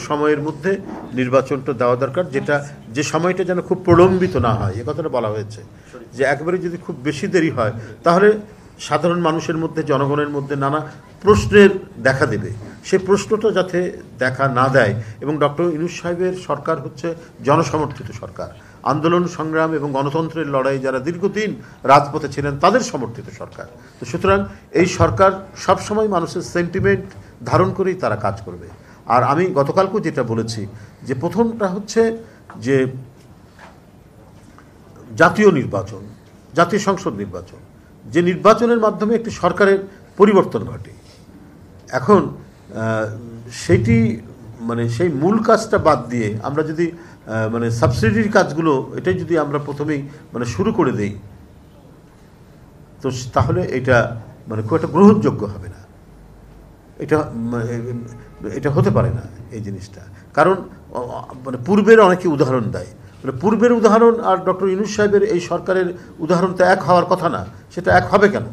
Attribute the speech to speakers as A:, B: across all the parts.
A: সময়ের মধ্যে নির্বাচনটা দেওয়া দরকার, যেটা যে সময়টা যেন খুব প্রলম্বিত না হয়, এ কথাটা বলা হয়েছে। যে একবারে যদি খুব বেশি দেরি হয় তাহলে সাধারণ মানুষের মধ্যে, জনগণের মধ্যে নানা প্রশ্নের দেখা দেবে। সে প্রশ্নটা যাতে দেখা না দেয়, এবং ডক্টর ইউনূস সাহেবের সরকার হচ্ছে জনসমর্থিত সরকার, আন্দোলন সংগ্রাম এবং গণতন্ত্রের লড়াই যারা দীর্ঘদিন রাজপথে ছিলেন তাদের সমর্থিত সরকার। তো সুতরাং এই সরকার সবসময় মানুষের সেন্টিমেন্ট ধারণ করেই তারা কাজ করবে। আর আমি গতকালকেও যেটা বলেছি যে প্রথমটা হচ্ছে যে জাতীয় নির্বাচন, জাতীয় সংসদ নির্বাচন, যে নির্বাচনের মাধ্যমে একটি সরকারের পরিবর্তন ঘটে। এখন সেটি মানে সেই মূল কাজটা বাদ দিয়ে আমরা যদি মানে সাবসিডির কাজগুলো এটাই যদি আমরা প্রথমেই মানে শুরু করে দেই, তো তাহলে এটা মানে খুব একটা গ্রহণযোগ্য হবে না। এটা হতে পারে না এই জিনিসটা। কারণ মানে পূর্বের অনেকে উদাহরণ দেয়, মানে পূর্বের উদাহরণ আর ডক্টর ইউনূস সাহেবের এই সরকারের উদাহরণ তো এক হওয়ার কথা না। সেটা এক হবে কেন?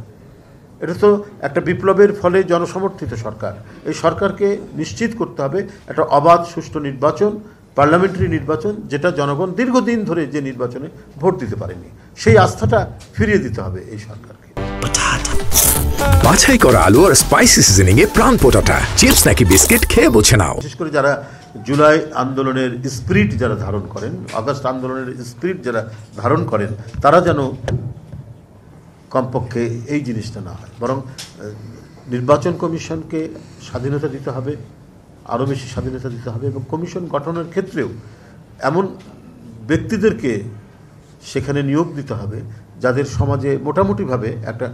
A: এটা তো একটা বিপ্লবের ফলে জনসমর্থিত সরকার। এই সরকারকে নিশ্চিত করতে হবে একটা অবাধ সুষ্ঠু নির্বাচন, পার্লামেন্টারি নির্বাচন, যেটা জনগণ দীর্ঘদিন ধরে যে নির্বাচনে ভোট দিতে পারেনি, সেই আস্থাটা ফিরিয়ে দিতে হবে এই সরকারকে।
B: বাছাই করা আলু আর স্পাইসি সিজনিং এ প্রাণ পোটাটা চিপস নাকি বিস্কিট খেয়ে বোঝে নাও।
A: বিশেষ করে যারা জুলাই আন্দোলনের স্পিরিট যারা ধারণ করেন, আগস্ট আন্দোলনের স্পিরিট যারা ধারণ করেন, তারা যেন কমপক্ষে এই জিনিসটা না হয়, বরং নির্বাচন কমিশনকে স্বাধীনতা দিতে হবে, আরও বেশি স্বাধীনতা দিতে হবে, এবং কমিশন গঠনের ক্ষেত্রেও এমন ব্যক্তিদেরকে সেখানে নিয়োগ দিতে হবে যাদের সমাজে মোটামুটিভাবে একটা,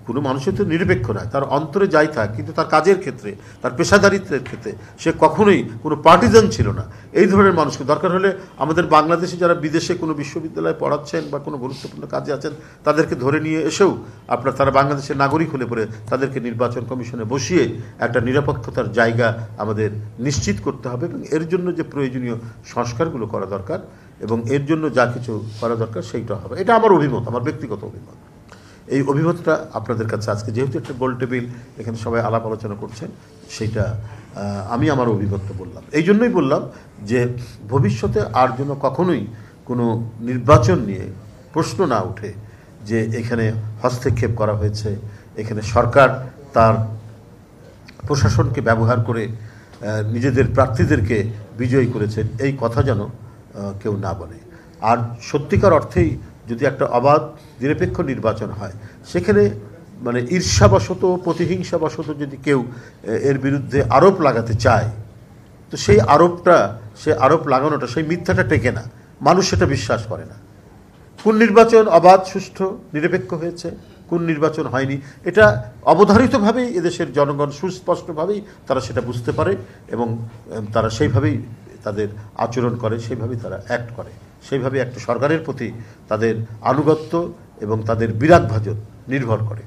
A: কোনো মানুষের তো নিরপেক্ষ নয়, তার অন্তরে যাই থাক, কিন্তু তার কাজের ক্ষেত্রে, তার পেশাদারিত্বের ক্ষেত্রে সে কখনোই কোনো পার্টিজান ছিল না। এই ধরনের মানুষকে দরকার হলে আমাদের বাংলাদেশে যারা বিদেশে কোনো বিশ্ববিদ্যালয়ে পড়াচ্ছেন বা কোনো গুরুত্বপূর্ণ কাজে আছেন, তাদেরকে ধরে নিয়ে এসেও তারা বাংলাদেশের নাগরিক হলে পরে তাদেরকে নির্বাচন কমিশনে বসিয়ে একটা নিরপেক্ষতার জায়গা আমাদের নিশ্চিত করতে হবে। এবং এর জন্য যে প্রয়োজনীয় সংস্কারগুলো করা দরকার এবং এর জন্য যা কিছু করা দরকার সেইটা হবে। এটা আমার অভিমত, আমার ব্যক্তিগত অভিমত। এই অভিমতটা আপনাদের কাছে আজকে যেহেতু একটা গোল টেবিল, এখানে সবাই আলাপ আলোচনা করছেন, সেইটা আমি আমার অভিমতটা বললাম। এই জন্যই বললাম যে ভবিষ্যতে আর যেন কখনোই কোনো নির্বাচন নিয়ে প্রশ্ন না ওঠে যে এখানে হস্তক্ষেপ করা হয়েছে, এখানে সরকার তার প্রশাসনকে ব্যবহার করে নিজেদের প্রার্থীদেরকে বিজয়ী করেছেন, এই কথা যেন কেউ না বলে। আর সত্যিকার অর্থেই যদি একটা অবাধ নিরপেক্ষ নির্বাচন হয়, সেখানে মানে ঈর্ষাবশত, প্রতিহিংসাবশত যদি কেউ এর বিরুদ্ধে আরোপ লাগাতে চায়, তো সেই আরোপ লাগানোটা, সেই মিথ্যাটা টেকে না, মানুষ সেটা বিশ্বাস করে না। কোন নির্বাচন অবাধ সুষ্ঠু নিরপেক্ষ হয়েছে, কোন নির্বাচন হয়নি, এটা অবধারিতভাবেই এদেশের জনগণ সুস্পষ্টভাবেই তারা সেটা বুঝতে পারে, এবং তারা সেইভাবেই তাদের আচরণ করে, সেইভাবেই তারা অ্যাক্ট করে, সেইভাবে একটা সরকারের প্রতি তাদের আনুগত্য এবং তাদের বিরাগভাজন নির্ভর করে।